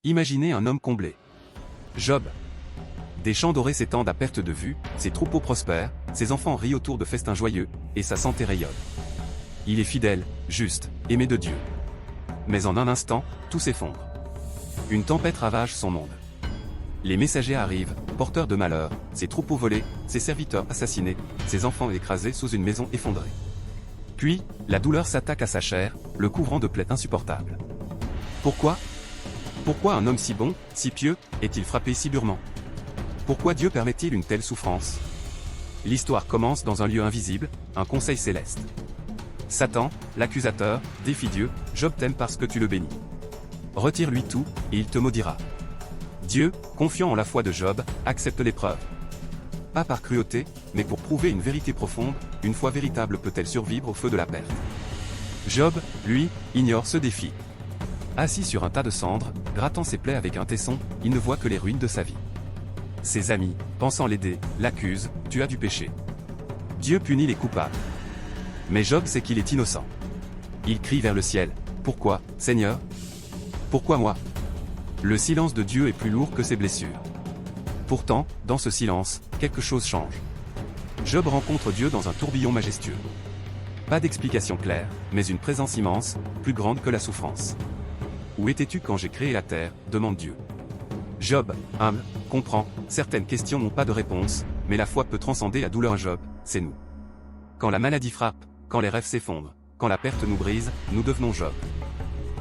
Imaginez un homme comblé. Job. Des champs dorés s'étendent à perte de vue, ses troupeaux prospèrent, ses enfants rient autour de festins joyeux, et sa santé rayonne. Il est fidèle, juste, aimé de Dieu. Mais en un instant, tout s'effondre. Une tempête ravage son monde. Les messagers arrivent, porteurs de malheur, ses troupeaux volés, ses serviteurs assassinés, ses enfants écrasés sous une maison effondrée. Puis, la douleur s'attaque à sa chair, le couvrant de plaies insupportables. Pourquoi ? Pourquoi un homme si bon, si pieux, est-il frappé si durement ? Pourquoi Dieu permet-il une telle souffrance ? L'histoire commence dans un lieu invisible, un conseil céleste. Satan, l'accusateur, défie Dieu, Job t'aime parce que tu le bénis. Retire-lui tout, et il te maudira. Dieu, confiant en la foi de Job, accepte l'épreuve. Pas par cruauté, mais pour prouver une vérité profonde, une foi véritable peut-elle survivre au feu de la perte. Job, lui, ignore ce défi. Assis sur un tas de cendres, grattant ses plaies avec un tesson, il ne voit que les ruines de sa vie. Ses amis, pensant l'aider, l'accusent, tu as du péché. Dieu punit les coupables. Mais Job sait qu'il est innocent. Il crie vers le ciel, pourquoi, Seigneur ? Pourquoi moi ? Le silence de Dieu est plus lourd que ses blessures. Pourtant, dans ce silence, quelque chose change. Job rencontre Dieu dans un tourbillon majestueux. Pas d'explication claire, mais une présence immense, plus grande que la souffrance. Où étais-tu quand j'ai créé la terre ? Demande Dieu. Job, humble, comprend, certaines questions n'ont pas de réponse, mais la foi peut transcender la douleur. Job, c'est nous. Quand la maladie frappe, quand les rêves s'effondrent, quand la perte nous brise, nous devenons Job.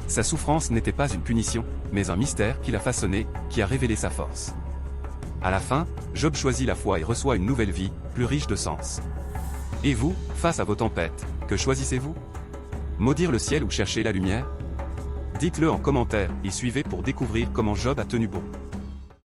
Sa souffrance n'était pas une punition, mais un mystère qui l'a façonné, qui a révélé sa force. À la fin, Job choisit la foi et reçoit une nouvelle vie, plus riche de sens. Et vous, face à vos tempêtes, que choisissez-vous ? Maudire le ciel ou chercher la lumière ? Dites-le en commentaire et suivez pour découvrir comment Job a tenu bon.